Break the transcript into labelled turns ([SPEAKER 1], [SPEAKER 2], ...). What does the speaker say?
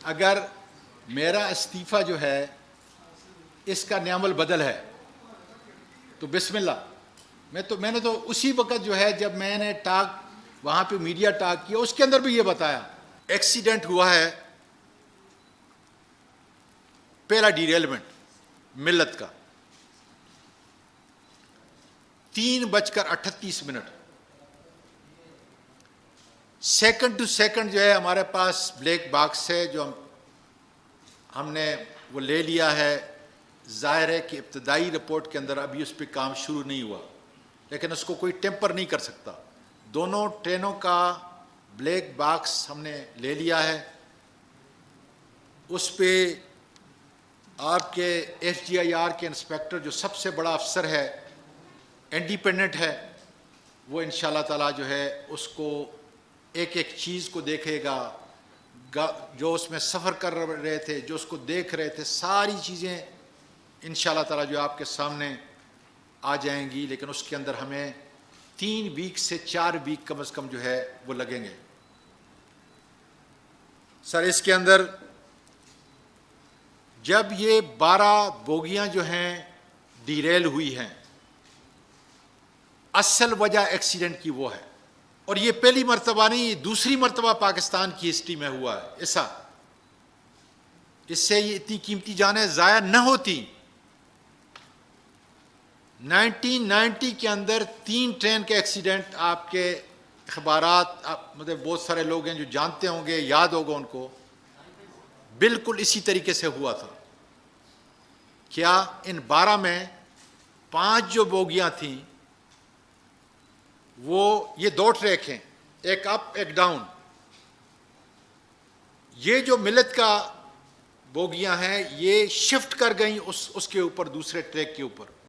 [SPEAKER 1] اگر میرا استعفیٰ جو ہے اس کا نعمل بدل ہے تو بسم اللہ. میں نے تو اسی وقت جو ہے جب میں نے ٹاک وہاں پہ میڈیا ٹاک کیا اس کے اندر بھی یہ بتایا ایکسیڈنٹ ہوا ہے. پہلا ڈیریلمنٹ ملت کا 3:38 سیکنڈ ٹو سیکنڈ جو ہے ہمارے پاس بلیک باکس ہے جو ہم نے وہ لے لیا ہے. ظاہر ہے کہ ابتدائی رپورٹ کے اندر ابھی اس پہ کام شروع نہیں ہوا لیکن اس کو کوئی ٹیمپر نہیں کر سکتا. دونوں ٹرینوں کا بلیک باکس ہم نے لے لیا ہے. اس پہ آپ کے FGIR کے انسپیکٹر جو سب سے بڑا افسر ہے انڈیپینڈنٹ ہے وہ انشاءاللہ تعالیٰ جو ہے اس کو ایک ایک چیز کو دیکھے گا. جو اس میں سفر کر رہے تھے جو اس کو دیکھ رہے تھے ساری چیزیں انشاءاللہ تعالیٰ جو آپ کے سامنے آ جائیں گی. لیکن اس کے اندر ہمیں 3 ویک سے 4 ویک کم از کم جو ہے وہ لگیں گے. سر اس کے اندر جب یہ 12 بوگیاں جو ہیں ڈیریل ہوئی ہیں اصل وجہ ایکسیڈنٹ کی وہ ہے اور یہ پہلی مرتبہ نہیں یہ دوسری مرتبہ پاکستان کی ہسٹری میں ہوا ہے ایسا. اس سے یہ اتنی قیمتی جانیں ضائع نہ ہوتی. 1990 کے اندر 3 ٹرین کے ایکسیڈنٹ آپ کے اخبارات مطلب بہت سارے لوگ ہیں جو جانتے ہوں گے یاد ہوگا ان کو بالکل اسی طریقے سے ہوا تھا. کیا ان 12 میں 5 جو بوگیاں تھیں وہ یہ 2 ٹریک ہیں ایک اپ ایک ڈاؤن. یہ جو ملت کا بوگیاں ہیں یہ شفٹ کر گئیں اس کے اوپر دوسرے ٹریک کے اوپر.